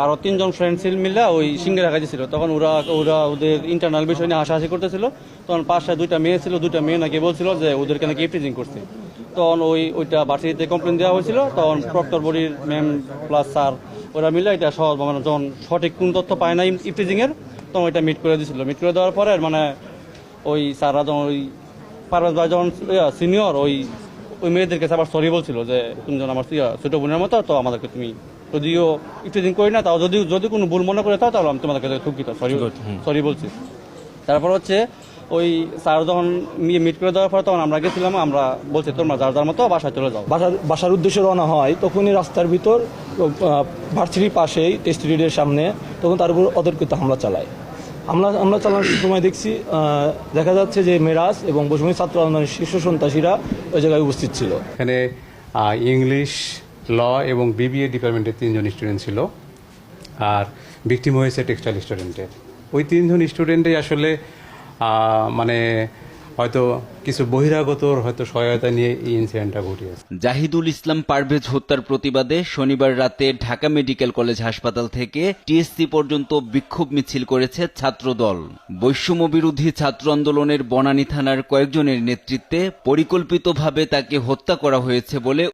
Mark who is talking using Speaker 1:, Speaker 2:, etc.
Speaker 1: আরও 3জন ফ্রেন্ড মিলে ওই সিঙ্গারা খাইতেছিল। তখন ওরা ওরা ওদের ইন্টারনাল বিষয় নিয়ে হাসাহাসি করতেছিল। তখন পাশে 2টা মেয়ে ছিল, 2টা মেয়ে নাকি বলছিল যে ওদেরকে নাকি ইফটিজিং করছে। তখন ওইটা ভার্সিটিতে কমপ্লেন দেওয়া হয়েছিল। তখন প্রক্টর বডির ম্যাম প্লাস স্যার ওরা মিলে এটা সহজ মানে যখন সঠিক কোন তথ্য পায় না ইফটিজিংয়ের, তখন ওইটা মিট করে দিয়েছিল। মিট করে দেওয়ার পরে মানে ওই স্যাররা যখন ওই পারভেজ ভাই যখন সিনিয়র ওই মেয়েদের কাছে আবার সরি বলছিল যে তুমি যখন আমার ছোট বোনের মতো, তো আমাদেরকে তুমি যদিও ইফটিজিং করি না, তাও যদি কোনো ভুল মনে করে তাহলে আমি তোমাদের কাছে দুঃখিত, সরি বলছি। তারপর হচ্ছে ওই স্যার যখন মিট করে দেওয়ার পর তখন আমরা গেছিলাম, আমরা বলছি তোমরা যার যার মতো বাসায় চলে যাও।
Speaker 2: বাসার উদ্দেশ্যে রওনা হয়, তখনই রাস্তার ভিতর ভার্সিটির পাশেই টেস্ট রিডের সামনে তখন তার উপর অতর্কিত হামলা চালায়। আমরা চালানোর সময় দেখছি দেখা যাচ্ছে যে মেরাজ এবং বৈষম্য ছাত্র আন্দোলনের শীর্ষ সন্ত্রাসীরা ওই জায়গায় উপস্থিত ছিল।
Speaker 3: এখানে ইংলিশ, ল এবং বিবিএ ডিপার্টমেন্টের 3জন স্টুডেন্ট ছিল, আর ভিকটিম হয়েছে টেক্সটাইল স্টুডেন্টের। ওই 3জন স্টুডেন্টই আসলে মানে হয়তো কিছু বহিরাগতর হয়তো সহায়তা নিয়ে এই ইনসিডেন্টটা ঘটিয়েছে।
Speaker 4: জাহিদুল ইসলাম পারভেজ হত্যার প্রতিবাদে শনিবার রাতে ঢাকা মেডিকেল কলেজ হাসপাতাল থেকে টিএসসি পর্যন্ত বিক্ষোভ মিছিল করেছে ছাত্রদল। বৈষম্য বিরোধী ছাত্র আন্দোলনের বনানী থানার কয়েকজনের নেতৃত্বে পরিকল্পিতভাবে তাকে হত্যা করা হয়েছে বলে